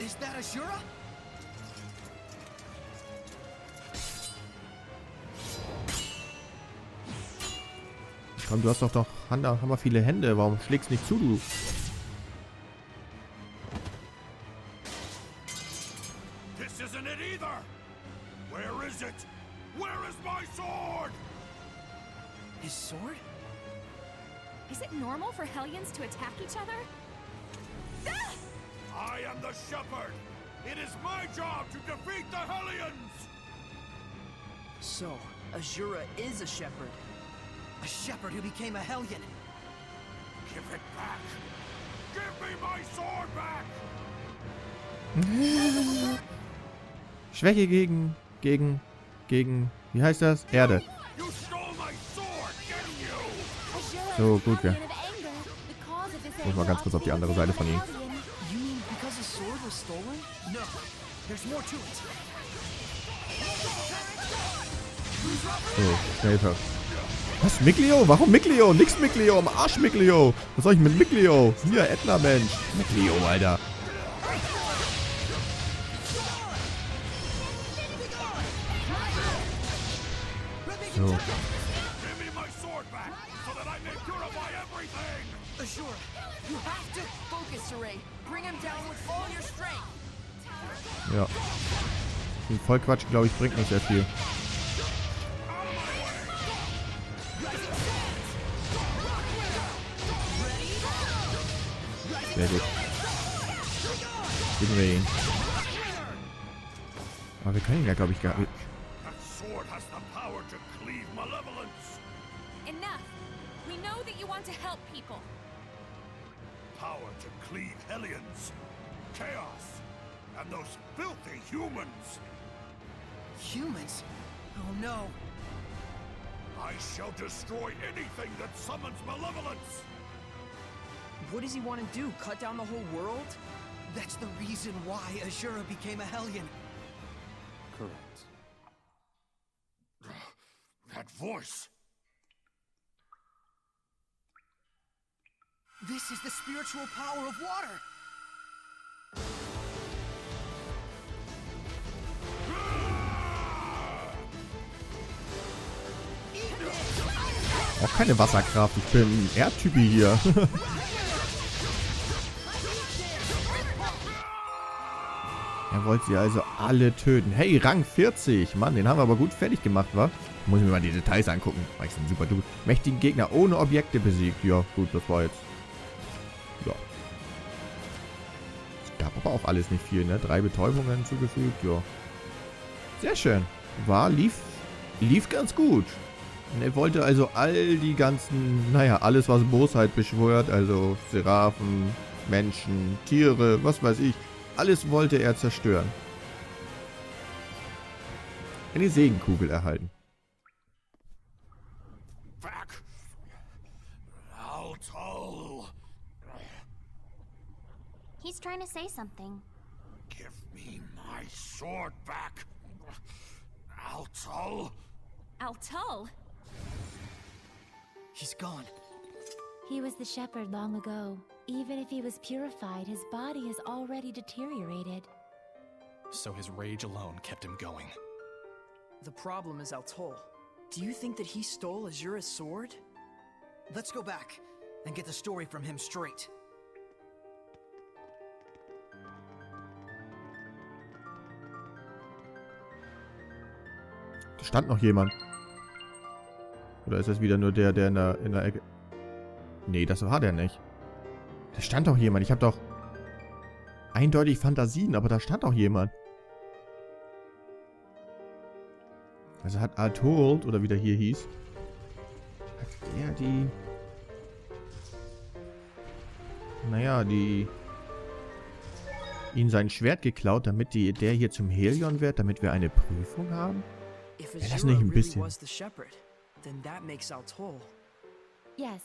Is that Ashura? Komm, du hast doch hammer viele Hände. Warum schlägst nicht zu, du? This isn't it either. Where is it? Where is my sword? His sword? Is it normal for Hellions to attack each other? I am the shepherd. It is my job to defeat the Hellions. So, Ashura is a shepherd. A shepherd who became a Hellion. Give it back. Give me my sword back. Schwäche gegen, wie heißt das? Erde. You stole my sword, didn't you? So, gut, ja. Muss mal ganz kurz auf die andere Seite von ihm. You mean because his sword was stolen? No, there's more to it. So, schnell ver. Was? Mikleo? Warum Mikleo? Nix Mikleo, am Arsch Mikleo. Was soll ich mit Mikleo? Hier, Edna, Mensch. Mikleo, Alter. So. Give me my sword back so that I may purify everything. Ashura, you have to focus, Saray. Bring him down with all your strength. Ja. Den Vollquatsch, glaube ich, bringt nicht sehr viel. Sehr gut. Geben wir ihn. Aber wir können ihn ja, glaube ich, gar nicht. That sword has the power to cleave malevolence. Enough. We know that you want to help people. Power to cleave Hellions. Chaos. And those filthy humans. Humans? Oh no. I shall destroy anything that summons malevolence. What does he want to do? Cut down the whole world? That's the reason why Ashura became a Hellion. Correct. That voice. This is the spiritual power of water. Auch keine Wasserkraft. Ich bin ein Erdtypi hier. Er wollte sie also alle töten. Hey, Rang 40. Mann, den haben wir aber gut fertig gemacht, wa? Muss ich mir mal die Details angucken. War ich ein super Dude. Mächtigen Gegner ohne Objekte besiegt. Ja, gut, das war jetzt... Ja. Es gab aber auch alles nicht viel, ne? 3 Betäubungen zugefügt, ja. Sehr schön. Lief ganz gut. Und er wollte also all die ganzen, naja, alles was Bosheit beschwört, also Seraphen, Menschen, Tiere, was weiß ich, alles wollte er zerstören. Eine Segenkugel erhalten. Back. Alto. He's trying to say something. Give me my sword back. Alto. Altul? He's gone. He was the shepherd long ago. Even if he was purified, his body has already deteriorated. So his rage alone kept him going. The problem is Altul. Do you think that he stole Ashura's sword? Let's go back and get the story from him straight. Da stand noch jemand. Oder ist das wieder nur der in der Ecke... Nee, das war der nicht. Da stand doch jemand. Ich habe doch eindeutig Fantasien, aber da stand doch jemand. Also hat Altold, oder wie der hier hieß, hat der die... Naja, ihn sein Schwert geklaut, damit der hier zum Helion wird, damit wir eine Prüfung haben? If Ja, das Ashura nicht ein really bisschen. was the shepherd, then that makes Altul. Yes,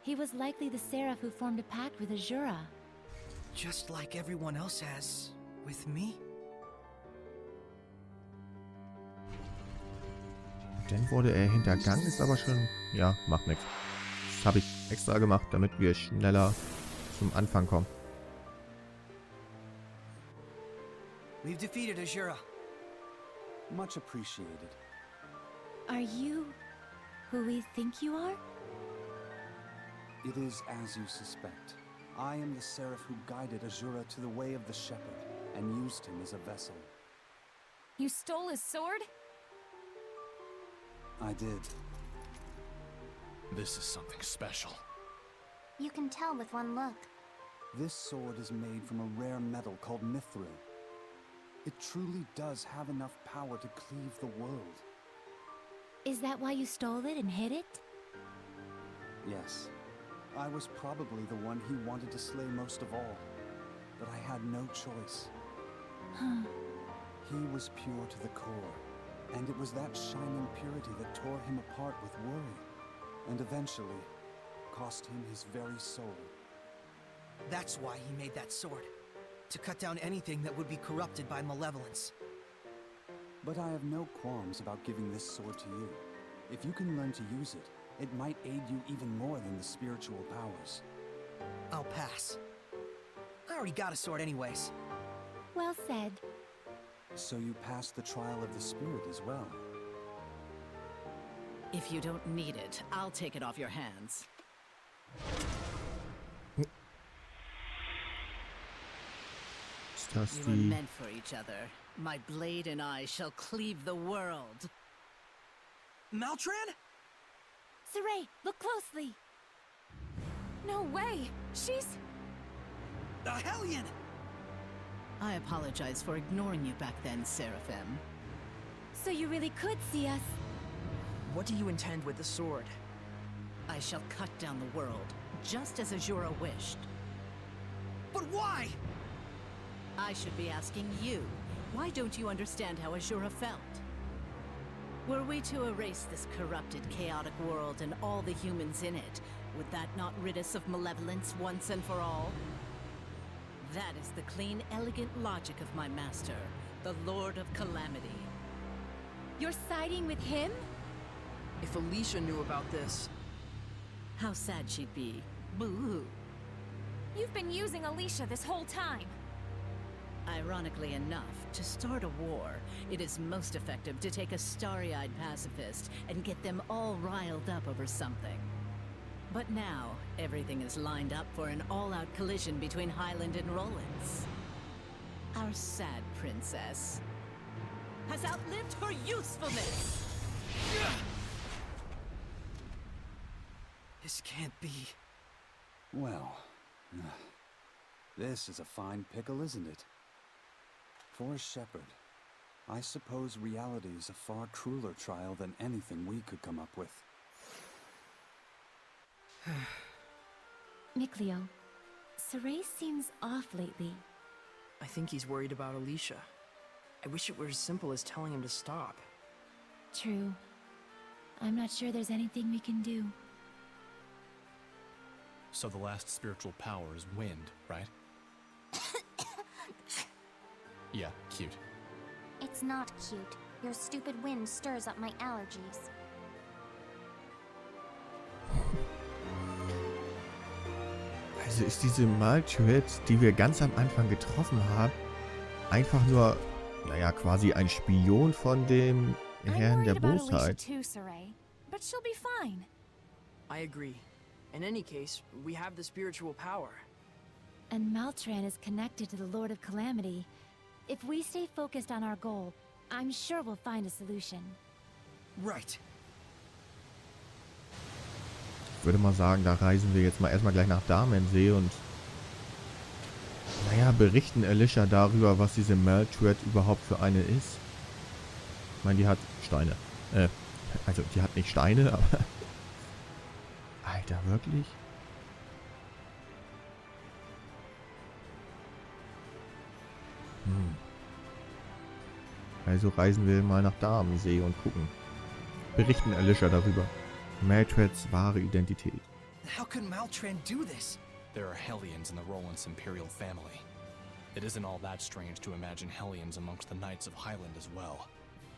he was likely the seraph who formed a pact with Ashura. Just like everyone else has with me. Dann wurde er hintergangen, ist aber schon... Ja, macht nichts. Das habe ich extra gemacht, damit wir schneller zum Anfang kommen. We've defeated Azura. Much appreciated. Are you who we think you are? It is as you suspect. I am the seraph who guided Azura to the way of the shepherd, and used him as a vessel. You stole his sword? I did. This is something special. You can tell with one look. This sword is made from a rare metal called mithril. It truly does have enough power to cleave the world. Is that why you stole it and hid it? Yes. I was probably the one he wanted to slay most of all. But I had no choice. Huh. He was pure to the core. And it was that shining purity that tore him apart with worry. And eventually, cost him his very soul. That's why he made that sword. To cut down anything that would be corrupted by malevolence. But I have no qualms about giving this sword to you. If you can learn to use it, it might aid you even more than the spiritual powers. I'll pass. I already got a sword anyways. Well said. So you passed the trial of the spirit as well. If you don't need it, I'll take it off your hands. Ist das You were die... meant for each other. My blade and I shall cleave the world. Maltran? Saray, look closely. No way! She's... A Hellion! I apologize for ignoring you back then, Seraphim. So you really could see us. What do you intend with the sword? I shall cut down the world, just as Azura wished. But why? I should be asking you, why don't you understand how Azura felt? Were we to erase this corrupted, chaotic world and all the humans in it, would that not rid us of malevolence once and for all? That is the clean, elegant logic of my master, the Lord of Calamity. You're siding with him? If Alicia knew about this... How sad she'd be. Boo-hoo. You've been using Alicia this whole time. Ironically enough, to start a war, it is most effective to take a starry-eyed pacifist and get them all riled up over something. But now, everything is lined up for an all-out collision between Highland and Rollins. Our sad princess has outlived her usefulness! This can't be... Well, this is a fine pickle, isn't it? For a shepherd, I suppose reality is a far crueler trial than anything we could come up with. Mikleo, Saray seems off lately. I think he's worried about Alicia. I wish it were as simple as telling him to stop. True. I'm not sure there's anything we can do. So the last spiritual power is wind, right? Yeah, cute. It's not cute. Your stupid wind stirs up my allergies. Also ist diese Maltran, die wir ganz am Anfang getroffen haben, einfach nur, naja, quasi ein Spion von dem Herrn der Bosheit. Too, Saray, but she'll be fine. I agree. In any case, we have the spiritual power. And Maltran is connected to the Lord of Calamity. If we stay focused on our goal, I'm sure we'll find a solution. Right. Ich würde mal sagen, da reisen wir jetzt mal erstmal gleich nach Damensee und naja, berichten Alicia darüber, was diese Maltran überhaupt für eine ist. Ich meine, die hat Steine. Also, die hat nicht Steine, aber... Alter, wirklich? Also reisen wir mal nach Damensee und gucken. Berichten Alicia darüber. Maltrans wahre Identität. How could Maltran do this? There are Hellions in the Rollins imperial family. It isn't all that strange to imagine Hellions amongst the Knights of Highland as well.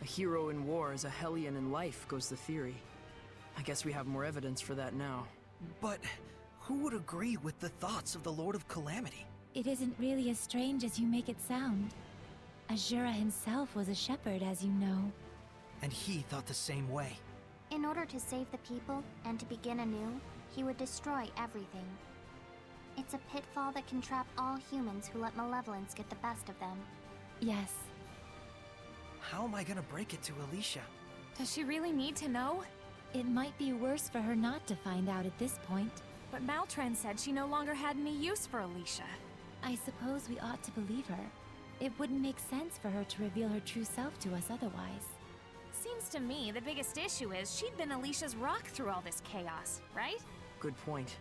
A hero in war is a Hellion in life, goes the theory. I guess we have more evidence for that now. But who would agree with the thoughts of the Lord of Calamity? It isn't really as strange as you make it sound. Azura himself was a shepherd, as you know. And he thought the same way. In order to save the people and to begin anew, he would destroy everything. It's a pitfall that can trap all humans who let malevolence get the best of them. Yes. How am I gonna break it to Alicia? Does she really need to know? It might be worse for her not to find out at this point. But Maltran said she no longer had any use for Alicia. I suppose we ought to believe her. It wouldn't make sense for her to reveal her true self to us otherwise. Seems to me the biggest issue is she'd been Alicia's rock through all this chaos, right? Good point.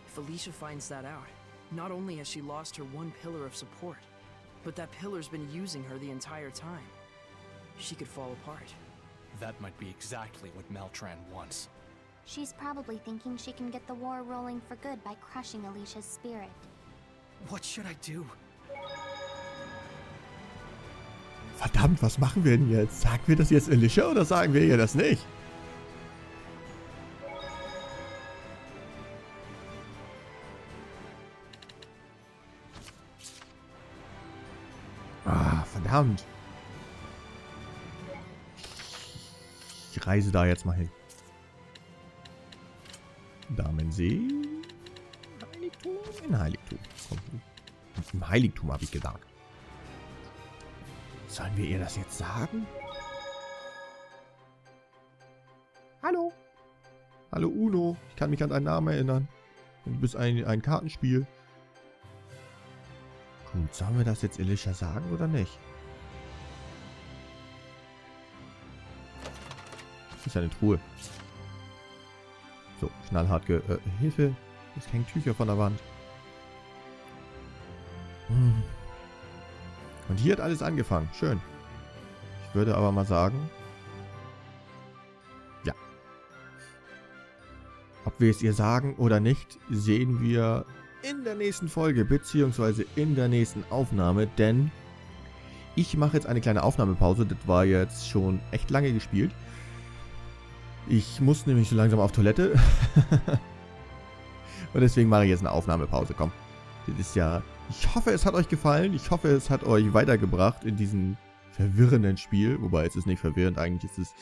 If Alicia finds that out, not only has she lost her one pillar of support, but that pillar's been using her the entire time. She could fall apart. That might be exactly what Maltran wants. She's probably thinking she can get the war rolling for good by crushing Alicia's spirit. What should I do? Verdammt, was machen wir denn jetzt? Sagen wir das jetzt Alicia oder sagen wir ihr das nicht? Ah, verdammt. Ich reise da jetzt mal hin. Damensee. Heiligtum? In Heiligtum. Im Heiligtum habe ich gedacht. Sollen wir ihr das jetzt sagen? Hallo. Hallo Uno. Ich kann mich an deinen Namen erinnern. Du bist ein Kartenspiel. Gut, sollen wir das jetzt Alicia sagen oder nicht? Das ist eine Truhe. So, knallhart Hilfe. Es hängen Tücher von der Wand. Und hier hat alles angefangen. Schön. Ich würde aber mal sagen... Ja. Ob wir es ihr sagen oder nicht, sehen wir in der nächsten Folge, beziehungsweise in der nächsten Aufnahme, denn ich mache jetzt eine kleine Aufnahmepause. Das war jetzt schon echt lange gespielt. Ich muss nämlich so langsam auf Toilette. Und deswegen mache ich jetzt eine Aufnahmepause. Komm. Das ist ja... Ich hoffe, es hat euch gefallen. Ich hoffe, es hat euch weitergebracht in diesem verwirrenden Spiel. Wobei, es ist nicht verwirrend. Eigentlich ist es...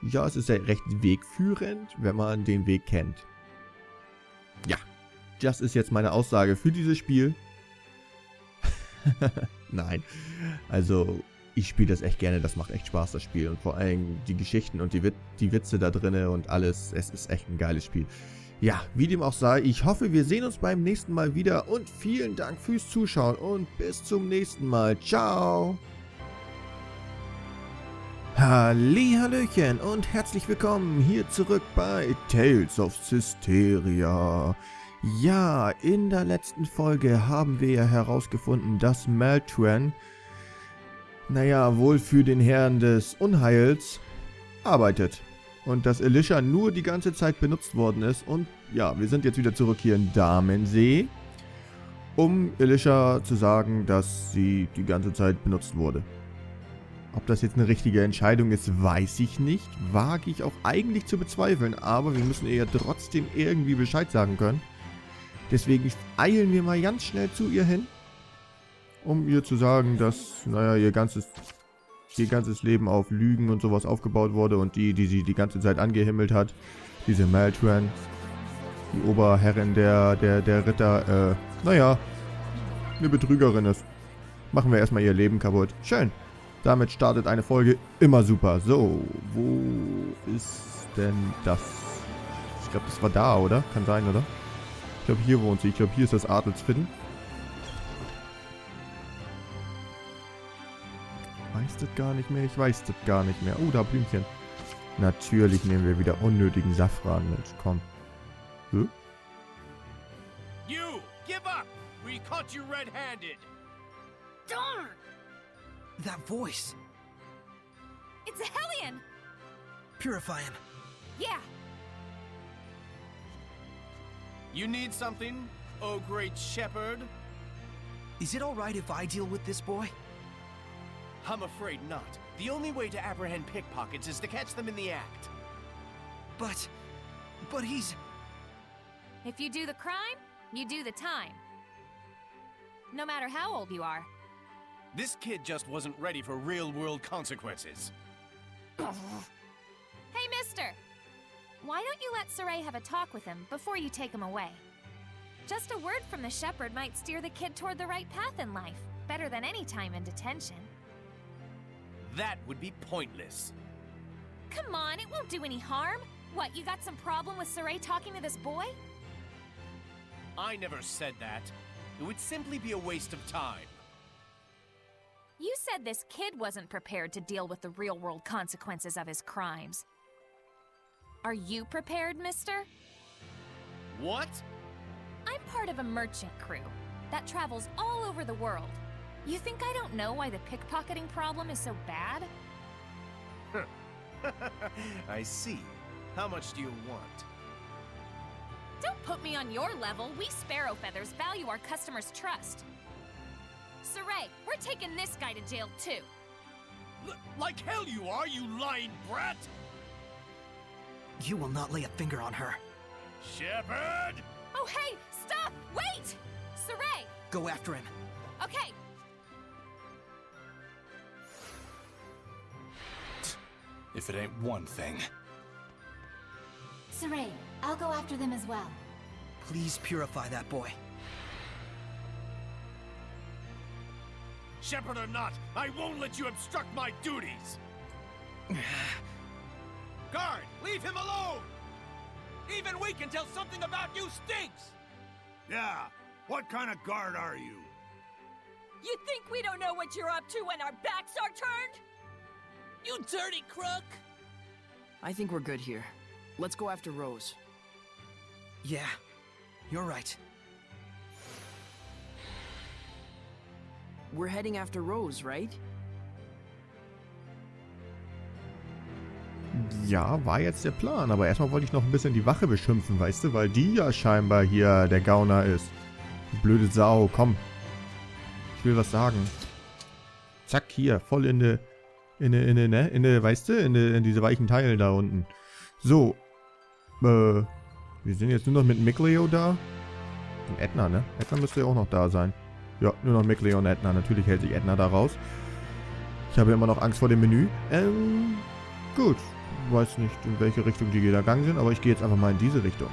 Ja, es ist ja recht wegführend, wenn man den Weg kennt. Ja. Das ist jetzt meine Aussage für dieses Spiel. Nein. Also... Ich spiele das echt gerne, das macht echt Spaß, das Spiel. Und vor allem die Geschichten und die Witze da drinne und alles. Es ist echt ein geiles Spiel. Ja, wie dem auch sei, ich hoffe, wir sehen uns beim nächsten Mal wieder. Und vielen Dank fürs Zuschauen und bis zum nächsten Mal. Ciao! Hallihallöchen und herzlich willkommen hier zurück bei Tales of Zestiria. Ja, in der letzten Folge haben wir ja herausgefunden, dass Maltran... naja, wohl für den Herrn des Unheils arbeitet. Und dass Alicia nur die ganze Zeit benutzt worden ist. Und ja, wir sind jetzt wieder zurück hier in Damensee, um Alicia zu sagen, dass sie die ganze Zeit benutzt wurde. Ob das jetzt eine richtige Entscheidung ist, weiß ich nicht. Wage ich auch eigentlich zu bezweifeln. Aber wir müssen ihr ja trotzdem irgendwie Bescheid sagen können. Deswegen eilen wir mal ganz schnell zu ihr hin. Um ihr zu sagen, dass, naja, ihr ganzes Leben auf Lügen und sowas aufgebaut wurde und die sie die ganze Zeit angehimmelt hat, diese Maltran, die Oberherrin der Ritter, naja, eine Betrügerin ist. Machen wir erstmal ihr Leben kaputt. Schön. Damit startet eine Folge immer super. So, wo ist denn das? Ich glaube, das war da, oder? Kann sein, oder? Ich glaube, hier wohnt sie. Ich glaube, hier ist das Adelsviertel. Weiß das gar nicht mehr, ich weiß das gar nicht mehr. Oh, da Blümchen. Natürlich nehmen wir wieder unnötigen Safran mit. Komm. Hm? You! Give up! We caught you red-handed! Darn! That voice! It's a Hellion! Purify him. Yeah. You need something, oh great shepherd? Is it alright if I deal with this boy? I'm afraid not. The only way to apprehend pickpockets is to catch them in the act. But he's... If you do the crime, you do the time. No matter how old you are. This kid just wasn't ready for real-world consequences. Hey, mister! Why don't you let Sarai have a talk with him before you take him away? Just a word from the shepherd might steer the kid toward the right path in life, better than any time in detention. That would be pointless. Come on, it won't do any harm. What, you got some problem with Sarai talking to this boy? I never said that. It would simply be a waste of time. You said this kid wasn't prepared to deal with the real-world consequences of his crimes. Are you prepared, mister? What? I'm part of a merchant crew that travels all over the world. You think I don't know why the pickpocketing problem is so bad? I see. How much do you want? Don't put me on your level. We Sparrow Feathers value our customers' trust. Sarai, we're taking this guy to jail too. Like hell you are, you lying brat! You will not lay a finger on her. Shepherd! Oh hey, stop! Wait! Sarai! Go after him. Okay. If it ain't one thing. Sarai, I'll go after them as well. Please purify that boy. Shepherd or not, I won't let you obstruct my duties! Guard, leave him alone! Even we can tell something about you stinks! Yeah, what kind of guard are you? You think we don't know what you're up to when our backs are turned? You dirty crook! I think we're good here. Let's go after Rose. Yeah, you're right. We're heading after Rose, right? Ja, war jetzt der Plan. Aber erstmal wollte ich noch ein bisschen die Wache beschimpfen, weißt du? Weil die ja scheinbar hier der Gauner ist. Die blöde Sau, komm. Ich will was sagen. Zack, hier, voll in diese weichen Teile da unten. So. Wir sind jetzt nur noch mit Mikleo da. Und Edna, ne? Edna müsste ja auch noch da sein. Ja, nur noch Mikleo und Edna. Natürlich hält sich Edna da raus. Ich habe immer noch Angst vor dem Menü. Gut. Ich weiß nicht, in welche Richtung die gegangen sind, aber ich gehe jetzt einfach mal in diese Richtung.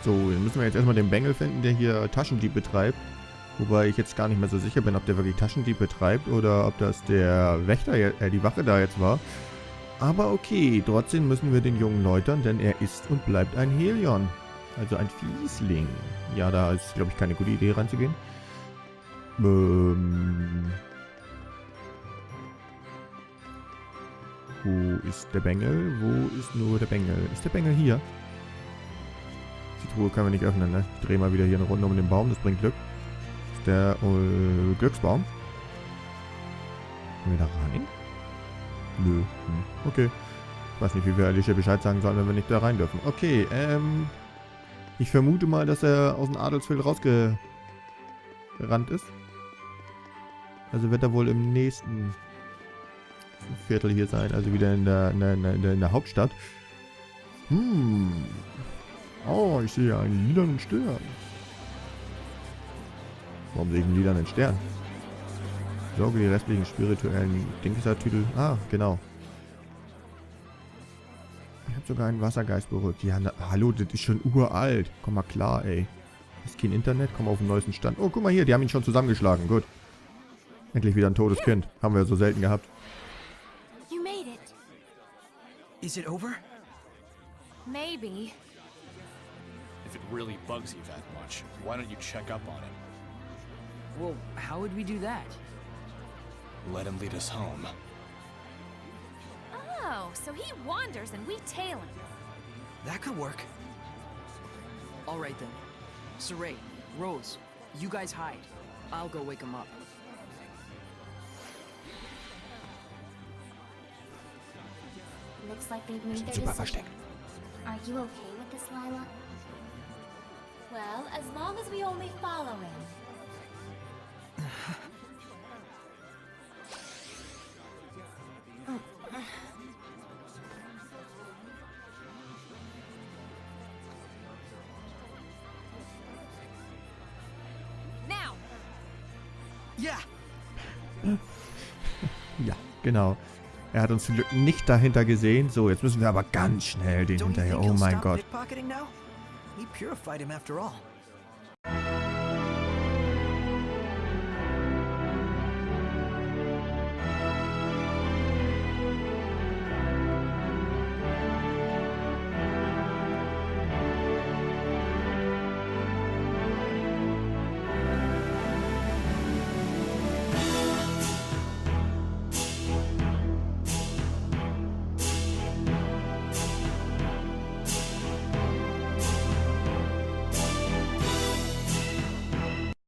So, dann müssen wir jetzt erstmal den Bengel finden, der hier Taschendieb betreibt. Wobei ich jetzt gar nicht mehr so sicher bin, ob der wirklich Taschendieb betreibt oder ob das der Wächter, die Wache da jetzt war. Aber okay, trotzdem müssen wir den Jungen läutern, denn er ist und bleibt ein Helion. Also ein Fiesling. Ja, da ist, glaube ich, keine gute Idee reinzugehen. Wo ist der Bengel? Wo ist nur der Bengel? Ist der Bengel hier? Die Truhe können wir nicht öffnen, ne? Ich drehe mal wieder hier eine Runde um den Baum, das bringt Glück. Ist der Glücksbaum? Können wir da rein? Nö. Okay. Ich weiß nicht, wie wir Alicia Bescheid sagen sollen, wenn wir nicht da rein dürfen. Okay, ich vermute mal, dass er aus dem Adelsfeld rausgerannt ist. Also wird er wohl im nächsten Viertel hier sein, also wieder in der Hauptstadt. Oh, ich sehe einen lilanen Stern. Warum sehe ich einen lilanen Stern? Sorge die restlichen spirituellen Dingsatitel. Ah, genau. Ich habe sogar einen Wassergeist beruhigt. Ja, hallo, das ist schon uralt. Komm mal klar, ey. Ist kein Internet? Komm auf den neuesten Stand. Oh, guck mal hier, die haben ihn schon zusammengeschlagen. Gut. Endlich wieder ein totes Kind. Haben wir so selten gehabt. You made it. Is it over? Maybe. If it really bugs you that much, why don't you check up on him? Well, how would we do that? Let him lead us home. Oh, so he wanders and we tail him. That could work. All right then. Sarai, Rose, you guys hide. I'll go wake him up. Looks like they've made their Super decision. versteckt. Are you okay with this, Lila? Well, as long as we only follow him. Now, Yeah. Ja, genau. Er hat uns zum Glück nicht dahinter gesehen. So, jetzt müssen wir aber ganz schnell den hinterher. Oh mein Gott. We purified him after all.